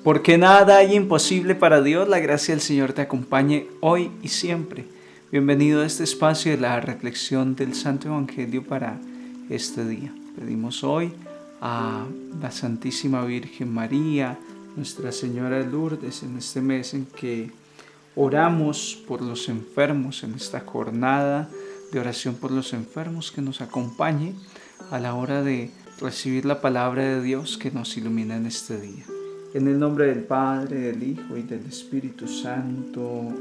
Porque nada hay imposible para Dios. La gracia del Señor te acompañe hoy y siempre. Bienvenido a este espacio de la reflexión del Santo Evangelio para este día. Pedimos hoy a la Santísima Virgen María, Nuestra Señora de Lourdes, en este mes en que oramos por los enfermos, en esta jornada de oración por los enfermos, que nos acompañe a la hora de recibir la palabra de Dios que nos ilumina en este día. En el nombre del Padre, del Hijo y del Espíritu Santo.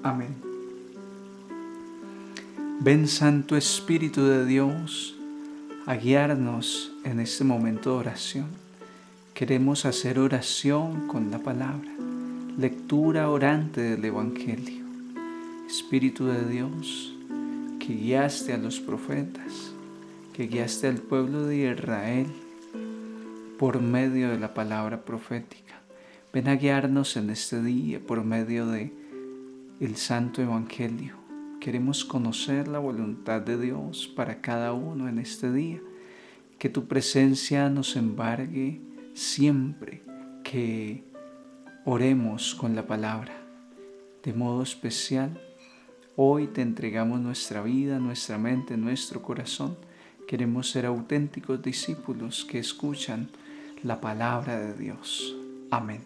Amén. Ven, Santo Espíritu de Dios, a guiarnos en este momento de oración. Queremos hacer oración con la palabra, lectura orante del Evangelio. Espíritu de Dios, que guiaste a los profetas, que guiaste al pueblo de Israel por medio de la palabra profética. Ven a guiarnos en este día por medio de el Santo Evangelio. Queremos conocer la voluntad de Dios para cada uno en este día. Que tu presencia nos embargue siempre que oremos con la palabra. De modo especial, hoy te entregamos nuestra vida, nuestra mente, nuestro corazón. Queremos ser auténticos discípulos que escuchan la palabra de Dios. Amén.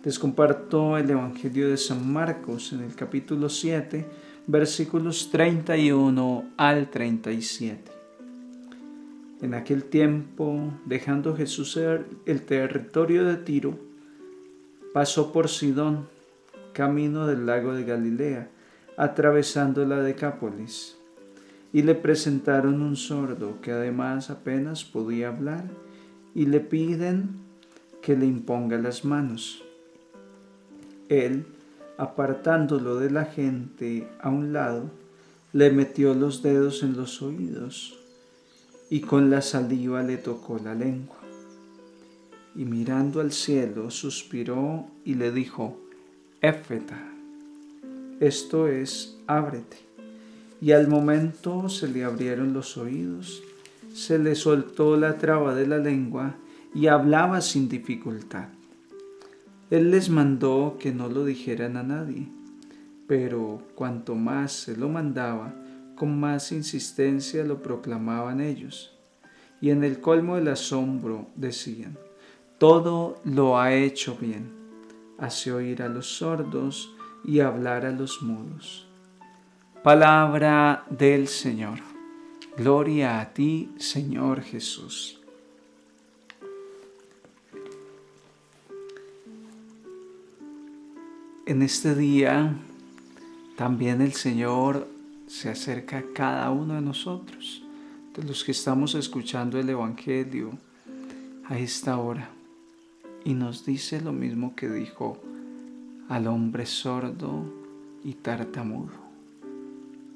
Les comparto el Evangelio de San Marcos en el capítulo 7, versículos 31 al 37. En aquel tiempo, dejando Jesús el territorio de Tiro, pasó por Sidón, camino del lago de Galilea, atravesando la Decápolis, y le presentaron un sordo que además apenas podía hablar, y le piden que le imponga las manos. Él, apartándolo de la gente a un lado, le metió los dedos en los oídos y con la saliva le tocó la lengua. Y mirando al cielo, suspiró y le dijo: Éfeta, esto es, ábrete. Y al momento se le abrieron los oídos, se le soltó la traba de la lengua y hablaba sin dificultad. Él les mandó que no lo dijeran a nadie, pero cuanto más se lo mandaba, con más insistencia lo proclamaban ellos. Y en el colmo del asombro decían: todo lo ha hecho bien, hace oír a los sordos y hablar a los mudos. Palabra del Señor. Gloria a ti, Señor Jesús. En este día también el Señor se acerca a cada uno de nosotros, de los que estamos escuchando el Evangelio a esta hora, y nos dice lo mismo que dijo al hombre sordo y tartamudo: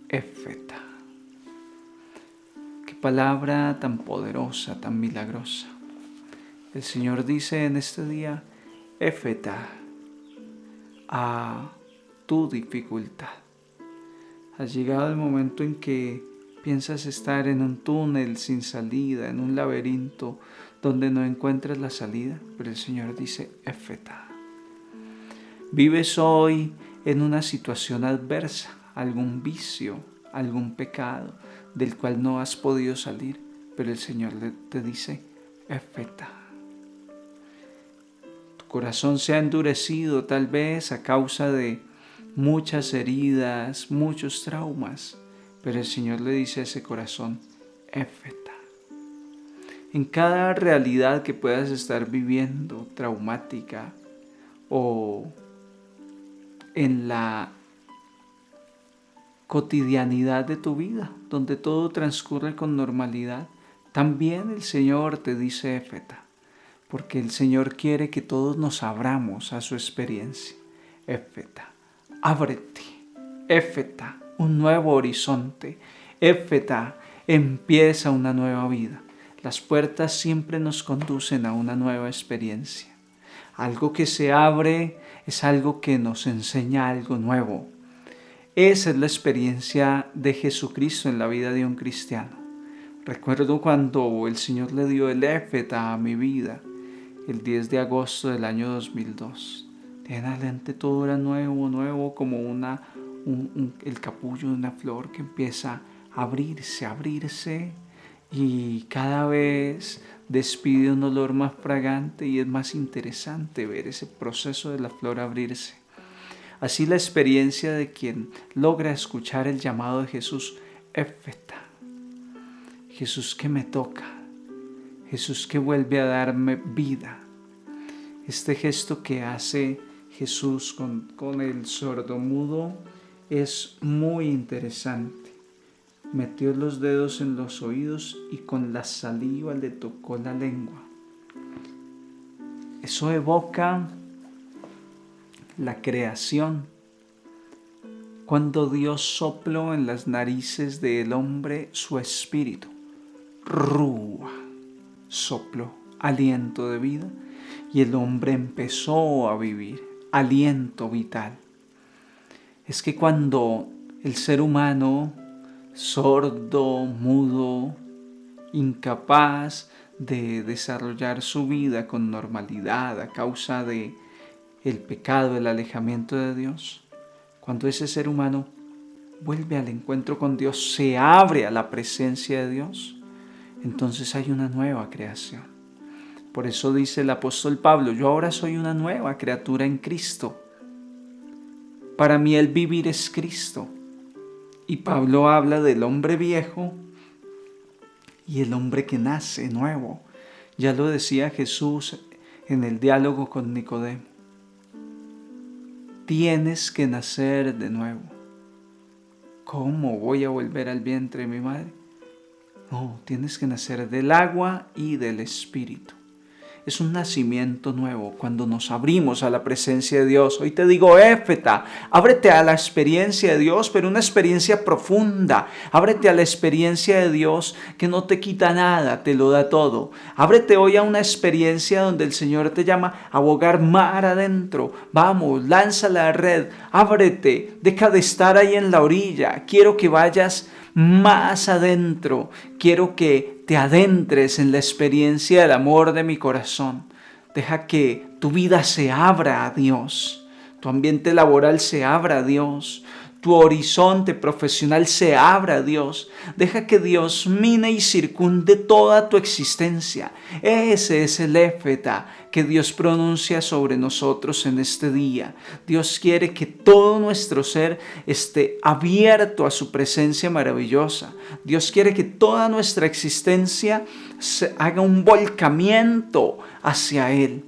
Éfeta. Qué palabra tan poderosa, tan milagrosa. El Señor dice en este día: Éfeta, a tu dificultad. Has llegado el momento en que piensas estar en un túnel sin salida, en un laberinto donde no encuentras la salida, pero el Señor dice: Éfeta. Vives hoy en una situación adversa, algún vicio, algún pecado del cual no has podido salir, pero el Señor te dice: Éfeta. Tu corazón se ha endurecido tal vez a causa de muchas heridas, muchos traumas, pero el Señor le dice a ese corazón: Éfeta. En cada realidad que puedas estar viviendo, traumática, o en la cotidianidad de tu vida, donde todo transcurre con normalidad, también el Señor te dice: Éfeta, porque el Señor quiere que todos nos abramos a su experiencia. Éfeta, ábrete. Éfeta, un nuevo horizonte. Éfeta, empieza una nueva vida. Las puertas siempre nos conducen a una nueva experiencia. Algo que se abre es algo que nos enseña algo nuevo. Esa es la experiencia de Jesucristo en la vida de un cristiano. Recuerdo cuando el Señor le dio el Éfeta a mi vida. el 10 de agosto del año 2002. De en adelante todo era nuevo, como el capullo de una flor que empieza a abrirse y cada vez despide un olor más fragante y es más interesante ver ese proceso de la flor abrirse. Así la experiencia de quien logra escuchar el llamado de Jesús, Éfeta, Jesús que me toca, Jesús que vuelve a darme vida. Este gesto que hace Jesús con el sordomudo es muy interesante. Metió los dedos en los oídos y con la saliva le tocó la lengua. Eso evoca la creación. Cuando Dios sopló en las narices del hombre su espíritu, rúa, sopló, aliento de vida, y el hombre empezó a vivir, aliento vital. Es que cuando el ser humano, sordo, mudo, incapaz de desarrollar su vida con normalidad a causa de el pecado, el alejamiento de Dios, cuando ese ser humano vuelve al encuentro con Dios, se abre a la presencia de Dios, entonces hay una nueva creación. Por eso dice el apóstol Pablo: yo ahora soy una nueva criatura en Cristo. Para mí el vivir es Cristo. Y Pablo habla del hombre viejo y el hombre que nace nuevo. Ya lo decía Jesús en el diálogo con Nicodemo. Tienes que nacer de nuevo. ¿Cómo voy a volver al vientre de mi madre? No, tienes que nacer del agua y del Espíritu. Es un nacimiento nuevo cuando nos abrimos a la presencia de Dios. Hoy te digo, Éfeta, ábrete a la experiencia de Dios, pero una experiencia profunda. Ábrete a la experiencia de Dios que no te quita nada, te lo da todo. Ábrete hoy a una experiencia donde el Señor te llama a bogar mar adentro. Vamos, lanza la red, ábrete, deja de estar ahí en la orilla. Quiero que vayas más adentro. Quiero que te adentres en la experiencia del amor de mi corazón. Deja que tu vida se abra a Dios, tu ambiente laboral se abra a Dios, tu horizonte profesional se abra a Dios. Deja que Dios mine y circunde toda tu existencia. Ese es el Éfeta que Dios pronuncia sobre nosotros en este día. Dios quiere que todo nuestro ser esté abierto a su presencia maravillosa. Dios quiere que toda nuestra existencia se haga un volcamiento hacia Él.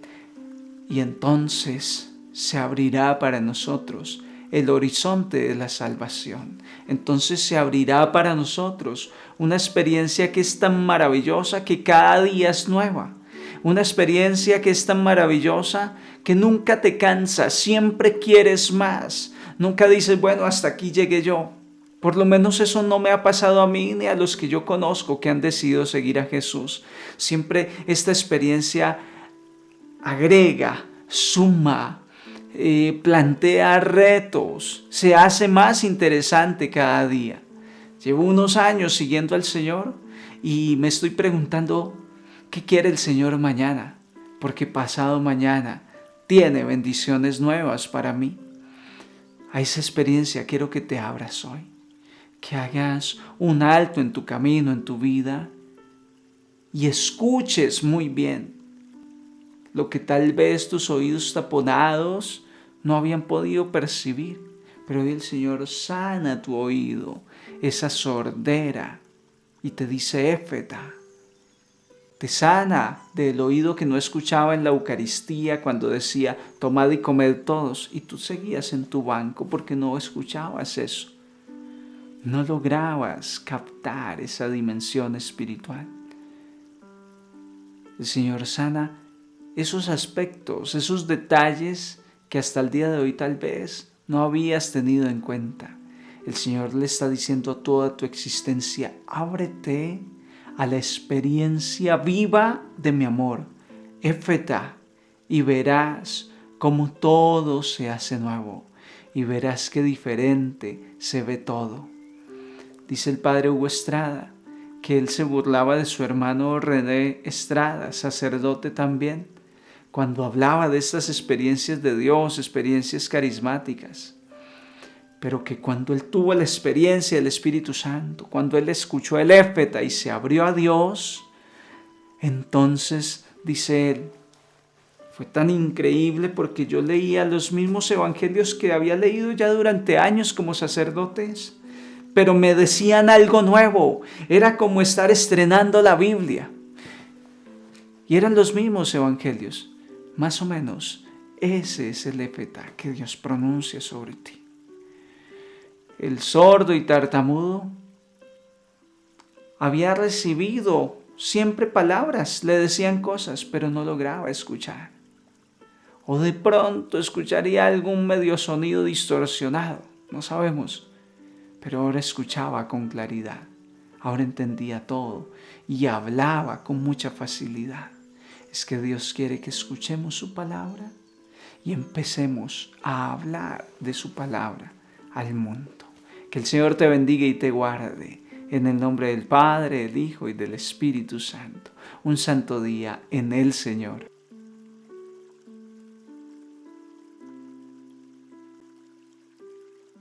Y entonces se abrirá para nosotros el horizonte de la salvación. Entonces se abrirá para nosotros una experiencia que es tan maravillosa que cada día es nueva. Una experiencia que es tan maravillosa que nunca te cansas, siempre quieres más. Nunca dices, bueno, hasta aquí llegué yo. Por lo menos eso no me ha pasado a mí ni a los que yo conozco que han decidido seguir a Jesús. Siempre esta experiencia agrega, suma, plantea retos, se hace más interesante cada día. Llevo unos años siguiendo al Señor y me estoy preguntando qué quiere el Señor mañana, porque pasado mañana tiene bendiciones nuevas para mí. A esa experiencia quiero que te abras hoy, que hagas un alto en tu camino, en tu vida, y escuches muy bien lo que tal vez tus oídos taponados no habían podido percibir. Pero hoy el Señor sana tu oído, esa sordera, y te dice, Éfeta. Te sana del oído que no escuchaba en la Eucaristía cuando decía, tomad y comed todos, y tú seguías en tu banco porque no escuchabas eso. No lograbas captar esa dimensión espiritual. El Señor sana esos aspectos, esos detalles que hasta el día de hoy tal vez no habías tenido en cuenta. El Señor le está diciendo a toda tu existencia, ábrete a la experiencia viva de mi amor, Éfeta, y verás cómo todo se hace nuevo, y verás qué diferente se ve todo. Dice el padre Hugo Estrada que él se burlaba de su hermano René Estrada, sacerdote también, cuando hablaba de estas experiencias de Dios, experiencias carismáticas. Pero que cuando él tuvo la experiencia del Espíritu Santo, cuando él escuchó el Éfeta y se abrió a Dios, entonces, dice él, fue tan increíble porque yo leía los mismos evangelios que había leído ya durante años como sacerdotes, pero me decían algo nuevo. Era como estar estrenando la Biblia. Y eran los mismos evangelios. Más o menos, ese es el Éfeta que Dios pronuncia sobre ti. El sordo y tartamudo había recibido siempre palabras, le decían cosas, pero no lograba escuchar. O de pronto escucharía algún medio sonido distorsionado, no sabemos. Pero ahora escuchaba con claridad, ahora entendía todo y hablaba con mucha facilidad. Es que Dios quiere que escuchemos su palabra y empecemos a hablar de su palabra al mundo. Que el Señor te bendiga y te guarde. En el nombre del Padre, del Hijo y del Espíritu Santo. Un santo día en el Señor.